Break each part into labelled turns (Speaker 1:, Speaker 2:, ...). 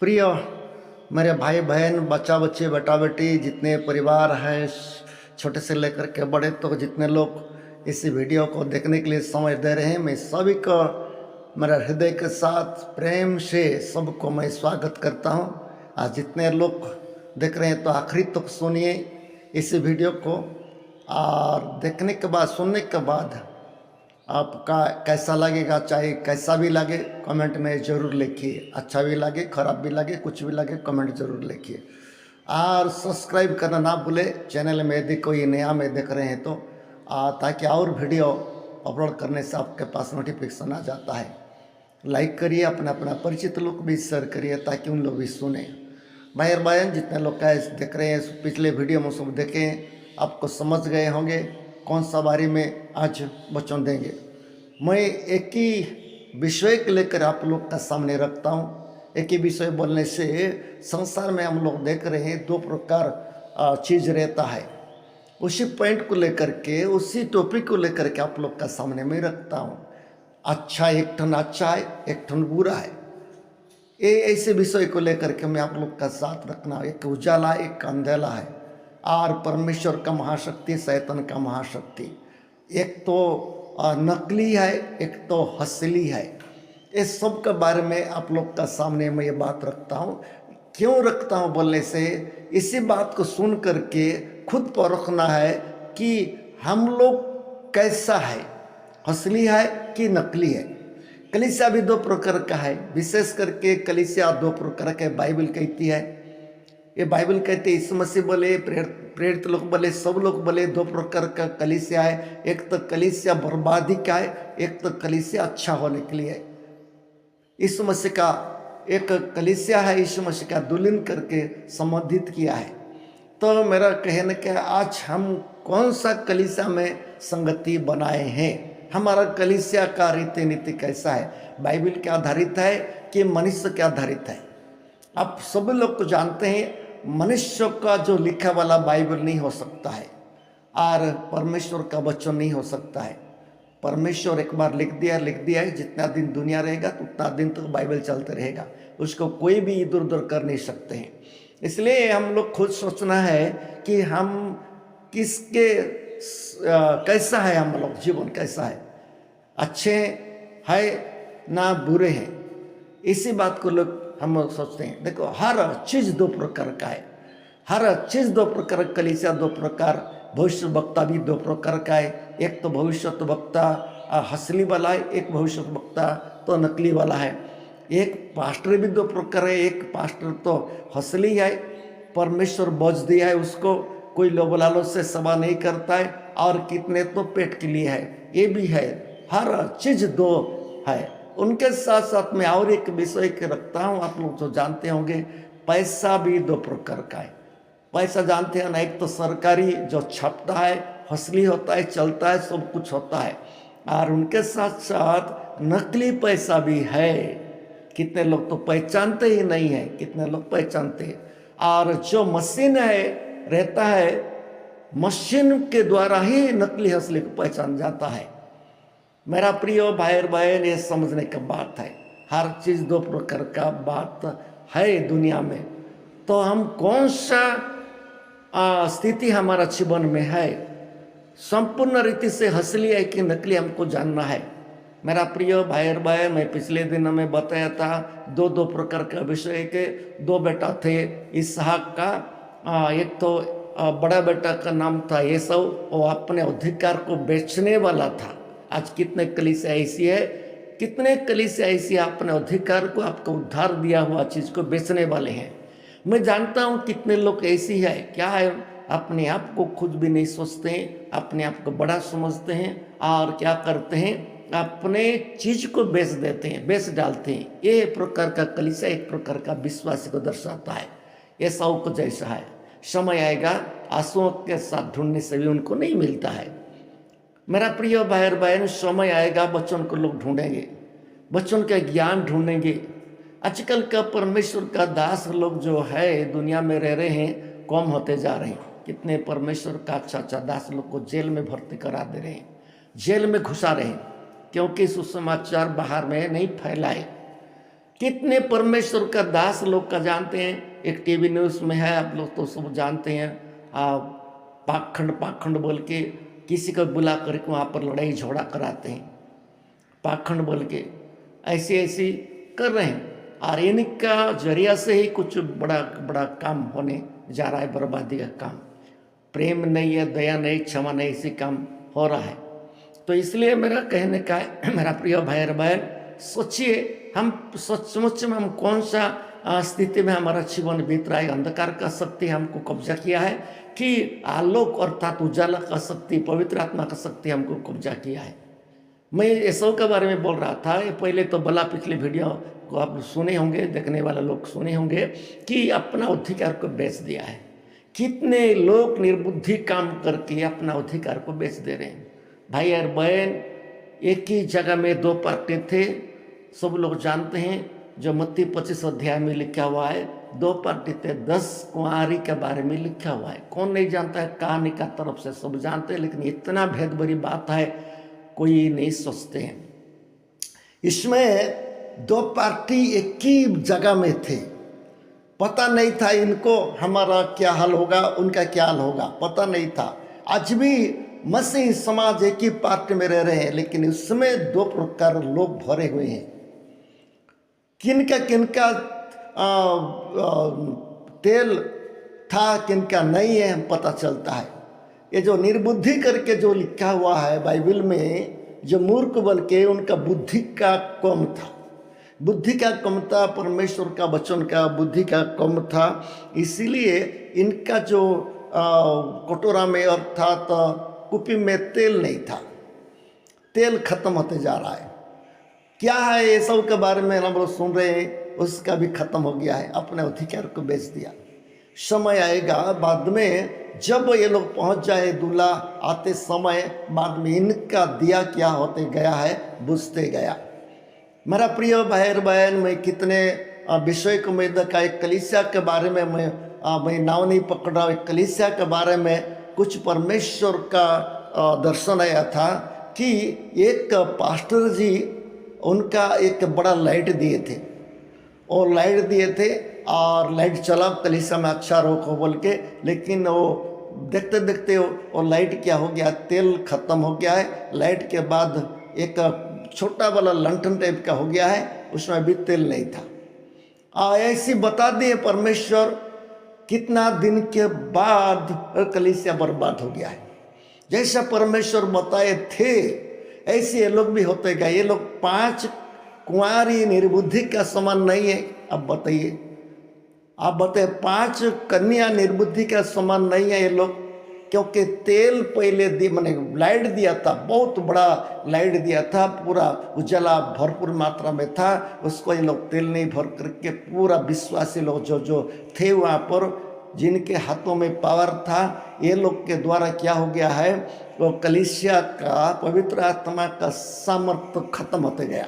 Speaker 1: प्रिय मेरे भाई बहन बच्चा बच्चे बेटा बेटी जितने परिवार हैं, छोटे से लेकर के बड़े तो जितने लोग इस वीडियो को देखने के लिए समय दे रहे हैं, मैं सभी को मेरा हृदय के साथ प्रेम से सबको मैं स्वागत करता हूं। आज जितने लोग देख रहे हैं तो आखिरी तक सुनिए इस वीडियो को, और देखने के बाद सुनने के बाद आपका कैसा लगेगा, चाहे कैसा भी लगे कमेंट में ज़रूर लिखिए। अच्छा भी लगे खराब भी लगे कुछ भी लगे कमेंट ज़रूर लिखिए, और सब्सक्राइब करना ना भूले चैनल में यदि कोई नया में देख रहे हैं तो, ताकि और वीडियो अपलोड करने से आपके पास नोटिफिकेशन आ जाता है। लाइक करिए, अपना अपना परिचित लोग भी शेयर करिए ताकि उन लोग भी सुने। भाई और बहन जितने लोग का देख रहे हैं पिछले वीडियो में सब देखें, आपको समझ गए होंगे कौन सा बारे में आज वचन देंगे। मैं एक ही विषय को लेकर आप लोग का सामने रखता हूँ। एक ही विषय बोलने से संसार में हम लोग देख रहे हैं दो प्रकार चीज़ रहता है। उसी पॉइंट को लेकर के, उसी टॉपिक को लेकर के आप लोग का सामने में रखता हूँ। अच्छा एक ठन अच्छा है, एक ठन बुरा है। ये ऐसे विषय को लेकर के मैं आप लोग का साथ रखना, एक उजाला एक अंधेला है, और परमेश्वर का महाशक्ति शैतान का महाशक्ति। एक तो नकली है, एक तो असली है। इस सब के बारे में आप लोग का सामने मैं ये बात रखता हूँ। क्यों रखता हूँ बोलने से, इसी बात को सुन करके खुद परखना है कि हम लोग कैसा है, असली है कि नकली है। कलीसिया भी दो प्रकार का है, विशेष करके कलीसिया दो प्रकार का बाइबल कहती है। ये बाइबल कहते यीशु मसीह बोले, प्रेरित लोग बोले, सब लोग बोले दो प्रकार का कलीसिया है। एक तो कलीसिया बर्बादी का है, एक तो कलीसिया अच्छा होने के लिए है। यीशु मसीह का एक कलीसिया है, यीशु मसीह का दुल्हन करके संबोधित किया है। तो मेरा कहने का आज हम कौन सा कलीसिया में संगति बनाए हैं, हमारा कलीसिया का रीति नीति कैसा है, बाइबल के आधारित है कि मनुष्य के आधारित है। आप सब लोग तो जानते हैं मनुष्य का जो लिखा वाला बाइबल नहीं हो सकता है, और परमेश्वर का वचन नहीं हो सकता है। परमेश्वर एक बार लिख दिया है, जितना दिन दुनिया रहेगा तो उतना दिन तक बाइबल चलते रहेगा, उसको कोई भी इधर उधर कर नहीं सकते हैं। इसलिए हम लोग खुद सोचना है कि हम किसके कैसा है, हम लोग जीवन कैसा है, अच्छे है ना बुरे हैं, इसी बात को लोग हम लोग सोचते हैं। देखो हर चीज़ दो प्रकार का है, हर चीज़ दो प्रकार, कलीसिया दो प्रकार, भविष्य वक्ता भी दो प्रकार का है। एक तो भविष्य वक्ता असली वाला है, एक भविष्य वक्ता तो नकली वाला है। एक पास्टर भी दो प्रकार है, एक पास्टर तो असली है, परमेश्वर बोझ दिया है उसको, कोई लोभ लालच से सभा नहीं करता है, और कितने तो पेट के लिए है, ये भी है। हर चीज़ दो है। उनके साथ साथ में और एक विषय के रखता हूँ, आप लोग तो जानते होंगे पैसा भी दो प्रकार का है। पैसा जानते हैं ना, एक तो सरकारी जो छपता है, असली होता है, चलता है, सब कुछ होता है, और उनके साथ साथ नकली पैसा भी है। कितने लोग तो पहचानते ही नहीं है, कितने लोग पहचानते हैं। और जो मशीन है रहता है, मशीन के द्वारा ही नकली असली को पहचान जाता है। मेरा प्रिय भाई और बहन, ये समझने का बात है, हर चीज़ दो प्रकार का बात है दुनिया में। तो हम कौन सा स्थिति हमारा जीवन में है, संपूर्ण रीति से असली है कि नकली, हमको जानना है। मेरा प्रिय भाई और बहन, मैं पिछले दिनों में बताया था दो प्रकार का विषय के। दो बेटा थे इसहाक का, एक तो बड़ा बेटा का नाम था एसाव, वो अपने अधिकार को बेचने वाला था। आज कितने कलीसिया ऐसी है, कितने कलीसिया ऐसी अपने अधिकार को, आपको उद्धार दिया हुआ चीज़ को बेचने वाले हैं। मैं जानता हूँ कितने लोग ऐसी है, क्या है, अपने आप को खुद भी नहीं सोचते हैं, अपने आप को बड़ा समझते हैं, और क्या करते हैं, अपने चीज़ को बेच देते हैं, बेच डालते हैं। ये प्रकार का कलीसिया एक प्रकार का विश्वास को दर्शाता है। ये सब को जैसा है, समय आएगा आंसुओं के साथ ढूंढने से भी उनको नहीं मिलता है। मेरा प्रिय भाई और बहन, समय आएगा वचन को लोग ढूंढेंगे, वचन का ज्ञान ढूंढेंगे। आजकल का परमेश्वर का दास लोग जो है दुनिया में रह रहे हैं, कम होते जा रहे हैं। कितने परमेश्वर का अच्छा दास लोग को जेल में भर्ती करा दे रहे हैं, जेल में घुसा रहे हैं, क्योंकि सुसमाचार बाहर में नहीं फैलाए। कितने परमेश्वर का दास लोग का जानते हैं, एक टीवी न्यूज़ में है, आप लोग तो सब जानते हैं, पाखंड पाखंड बोल के किसी को बुला करके वहाँ पर लड़ाई झगड़ा कराते हैं, पाखंड बोल के ऐसे ऐसे कर रहे हैं। और इनका जरिया से ही कुछ बड़ा बड़ा काम होने जा रहा है, बर्बादी का काम। प्रेम नहीं है, दया नहीं, क्षमा नहीं, इसी काम हो रहा है। तो इसलिए मेरा कहने का है, मेरा प्रिय भाई और बहन, सोचिए हम सचमुच में हम कौन सा स्थिति में हमारा जीवन बीत रहा है। अंधकार का शक्ति हमको कब्जा किया है कि आलोक अर्थात उजाला का शक्ति, पवित्र आत्मा का शक्ति हमको कब्जा किया है। मैं ऐसो के बारे में बोल रहा था, ये पहले तो भला पिछले वीडियो को आप सुने होंगे, देखने वाले लोग सुने होंगे कि अपना अधिकार को बेच दिया है। कितने लोग निर्बुद्धि काम करके अपना अधिकार को बेच दे रहे हैं। भाई और बहन, एक ही जगह में दो पार्टी थे, सब लोग जानते हैं, जो मत्ती 25 अध्याय में लिखा हुआ है। दो पार्टी थे, 10 कुंवारी के बारे में लिखा हुआ है। कौन नहीं जानता है, कहानी का तरफ से सब जानते हैं, लेकिन इतना भेद भरी बात है कोई नहीं सोचते हैं। इसमें दो पार्टी एक ही जगह में थे, पता नहीं था इनको हमारा क्या हाल होगा, उनका क्या हाल होगा, पता नहीं था। आज भी मसीह समाज एक ही पार्टी में रह रहे हैं, लेकिन उसमें दो प्रकार लोग भरे हुए हैं। किनका तेल था, किनका नहीं है, पता चलता है। ये जो निर्बुद्धि करके जो लिखा हुआ है बाइबल में, जो मूर्ख बल के उनका बुद्धि का कम था, बुद्धि का कम था, परमेश्वर का वचन का बुद्धि का कम था। इसीलिए इनका जो कटोरा में अर्थात कुपी में तेल नहीं था, तेल खत्म होते जा रहा है। क्या है ये सब के बारे में हम लोग सुन रहे हैं, उसका भी खत्म हो गया है, अपने अधिकार को बेच दिया। समय आएगा बाद में, जब ये लोग पहुंच जाए दूल्हा आते समय, बाद में इनका दिया क्या होते गया है बुझते गया। मेरा प्रिय भाई बहन, मैं कितने विषय को मैं देखा। एक कलीसिया के बारे में मैं नाव नहीं पकड़ रहा हूँ, एक कलीसिया के बारे में कुछ परमेश्वर का दर्शन आया था कि एक पास्टर जी उनका एक बड़ा लाइट दिए थे, और लाइट दिए थे और लाइट चला कलीसिया में, अच्छा रोको बोल के, लेकिन वो देखते देखते वो लाइट क्या हो गया, तेल खत्म हो गया है। लाइट के बाद एक छोटा वाला लंठन टाइप का हो गया है, उसमें भी तेल नहीं था। ऐसी बता दिए परमेश्वर, कितना दिन के बाद कलीसिया बर्बाद हो गया है। जैसा परमेश्वर बताए थे ऐसे ये लोग भी होते गए। ये लोग 5 कुंवारी निर्बुद्धि का समान नहीं है। अब बताइए, आप बताइए, 5 कन्या निर्बुद्धि का समान नहीं है ये लोग, क्योंकि तेल पहले मैंने लाइट दिया था, बहुत बड़ा लाइट दिया था, पूरा उजाला भरपूर मात्रा में था। उसको ये लोग तेल नहीं भर करके पूरा विश्वासी लोग जो थे वहाँ पर, जिनके हाथों में पावर था, ये लोग के द्वारा क्या हो गया है, वो कलीसिया का पवित्र आत्मा का सामर्थ्य खत्म होते गया,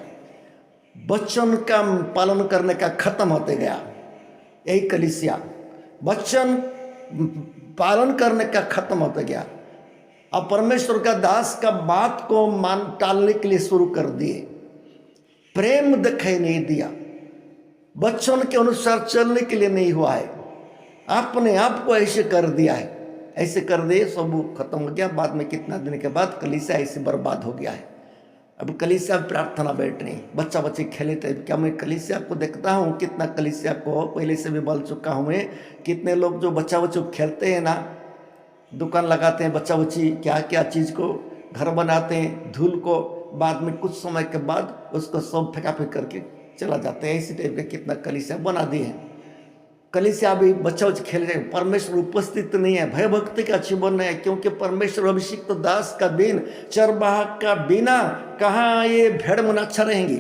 Speaker 1: वचन का पालन करने का खत्म होते गया। यही कलीसिया वचन पालन करने का खत्म होता गया। अब परमेश्वर का दास का बात को टालने के लिए शुरू कर दिए, प्रेम दिखाई नहीं दिया, वचन के अनुसार चलने के लिए नहीं हुआ है, अपने आप को ऐसे कर दिया है, ऐसे कर दिए, सब खत्म हो गया। बाद में कितना दिन के बाद कलीसिया ऐसे बर्बाद हो गया है। अब कलीसिया प्रार्थना बैठ रही, बच्चा बच्चे खेले थे। क्या मैं कलीसिया को देखता हूँ, कितना कलीसिया को पहले से भी बोल चुका हूँ मैं, कितने लोग जो बच्चा बच्चे खेलते हैं ना, दुकान लगाते हैं बच्चा बच्ची, क्या क्या चीज़ को घर बनाते हैं, धूल को, बाद में कुछ समय के बाद उसको सब फेंका फेंक करके चला जाते हैं। इसी टाइप के कितना कलीसिया बना दिए हैं। कलीसिया भी बच्चा बच्चे खेल रहे हैं, परमेश्वर उपस्थित नहीं है, भय भक्ति का जीवन है, क्योंकि परमेश्वर अभिषिक्त दास का बिन, चरवाहा का बिना कहाँ ये भेड़ मुनाच्छा रहेंगी।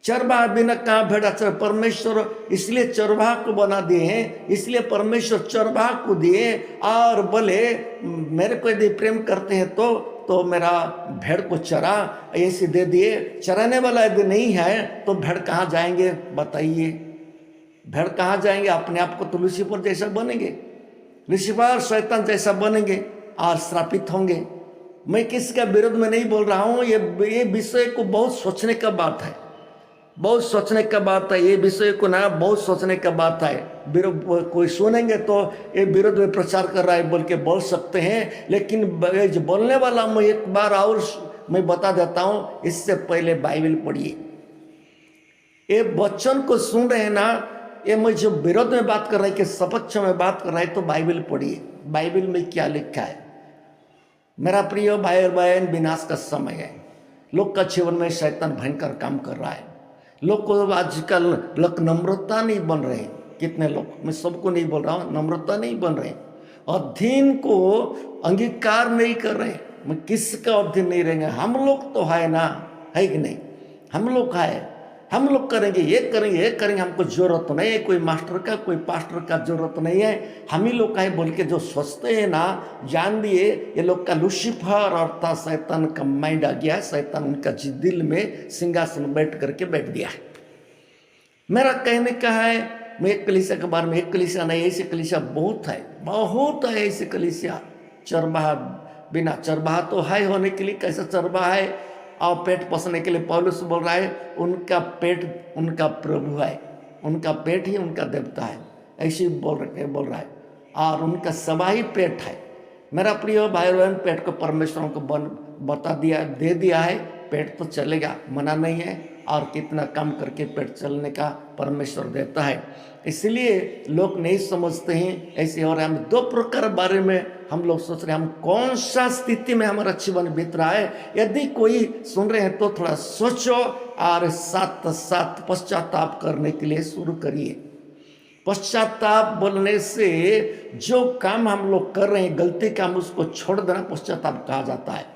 Speaker 1: चरवाहा बिना कहाँ भेड़ अच्छा। परमेश्वर इसलिए चरवाहा को बना दिए हैं, इसलिए परमेश्वर चरवाहा को दिए, और बोले मेरे को यदि प्रेम करते हैं तो मेरा भेड़ को चरा, ऐसे दे दिए। चराने वाला यदि नहीं है तो भेड़ कहाँ जाएंगे बताइए, भेड़ कहाँ जाएंगे? अपने आप को तो लूसीफर जैसा बनेंगे, लूसीफर शैतान जैसा बनेंगे और श्रापित होंगे। मैं किसी का विरोध में नहीं बोल रहा हूँ, ये विषय को बहुत सोचने का बात है। बहुत सोचने का बात है ये विषय को ना, बहुत सोचने का बात है। कोई सुनेंगे तो ये विरोध में प्रचार कर रहा है बोल के बोल सकते हैं, लेकिन जो बोलने वाला मैं एक बार और मैं बता देता हूँ, इससे पहले बाइबल पढ़िए। ये वचन को सुन रहे हैं ना, ये मैं जो विरोध में बात कर रहा है कि सपक्ष में बात कर रहा है, तो बाइबल पढ़िए, बाइबल में क्या लिखा है। मेरा प्रिय भाई और बहन, विनाश का समय है। लोग का जीवन में शैतान भयंकर काम कर रहा है। लोग को आजकल लोग नम्रता नहीं बन रहे। कितने लोग, मैं सबको नहीं बोल रहा हूँ, नम्रता नहीं बन रहे, अधीन को अंगीकार नहीं कर रहे। मैं किसका अधीन नहीं रहेंगे, हम लोग तो है ना, है कि नहीं, हम लोग है, हम लोग करेंगे, ये करेंगे, ये करेंगे, हमको जरूरत नहीं है कोई मास्टर का, कोई पास्टर का जरूरत नहीं है, हम ही लोग का है बोल के जो सोचते हैं ना, जान दिए ये लोग का लूसीफर अर्थात शैतान का माइंड आ गया है। शैतान उनका दिल में सिंहासन बैठ करके बैठ गया है। मेरा कहने का है, मैं एक कलीसिया के बारे में, एक कलीसिया नहीं, ऐसी कलीसिया बहुत है, बहुत है ऐसी कलीसिया। चरबाहा, बिना चरबाहा तो है होने के लिए, कैसा चरबाहा है और पेट पोसने के लिए पौलुस बोल रहा है उनका पेट उनका प्रभु है, उनका पेट ही उनका देवता है, ऐसे बोल रहा है, और उनका सभा ही पेट है। मेरा प्रिय भाई बहन, पेट को परमेश्वर को बता दिया, दे दिया है, पेट तो चलेगा, मना नहीं है, और कितना काम करके पेट चलने का परमेश्वर देता है। इसलिए लोग नहीं समझते हैं ऐसे। और हम दो प्रकार बारे में हम लोग सोच रहे हैं, हम कौन सा स्थिति में हमारा जीवन बीत रहा है। यदि कोई सुन रहे हैं तो थोड़ा सोचो और साथ साथ पश्चाताप करने के लिए शुरू करिए। पश्चाताप बोलने से जो काम हम लोग कर रहे हैं, गलती काम, उसको छोड़ देना पश्चाताप कहा जाता है।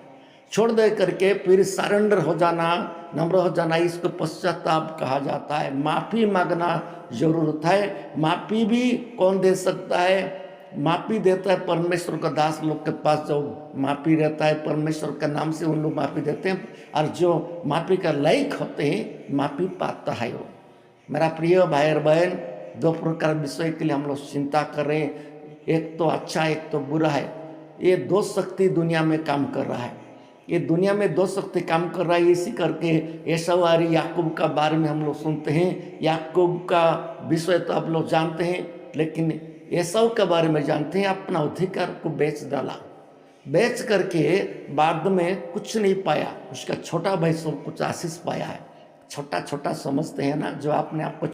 Speaker 1: छोड़ दे करके फिर सरेंडर हो जाना, नम्र हो जाना, इसको पश्चाताप कहा जाता है। माफ़ी मांगना जरूरत है। माफ़ी भी कौन दे सकता है? माफ़ी देता है परमेश्वर का दास लोग के पास जो माफ़ी रहता है, परमेश्वर का नाम से उन लोग माफ़ी देते हैं, और जो माफ़ी का लायक होते हैं माफ़ी पाता है वो। मेरा प्रिय भाई और बहन, दो प्रकार विषय के लिए हम लोग चिंता कर रहे हैं, एक तो अच्छा, एक तो बुरा है। ये दो शक्ति दुनिया में काम कर रहा है, ये दुनिया में दो शक्ति काम कर रहा है। इसी करके एसाव और याकूब का बारे में हम लोग सुनते हैं। याकूब का विषय तो आप लोग जानते हैं, लेकिन एसाव के बारे में जानते हैं, अपना अधिकार को बेच डाला, बेच करके बाद में कुछ नहीं पाया। उसका छोटा भाई सब कुछ आशीष पाया है। छोटा छोटा समझते हैं ना, जो अपने आप को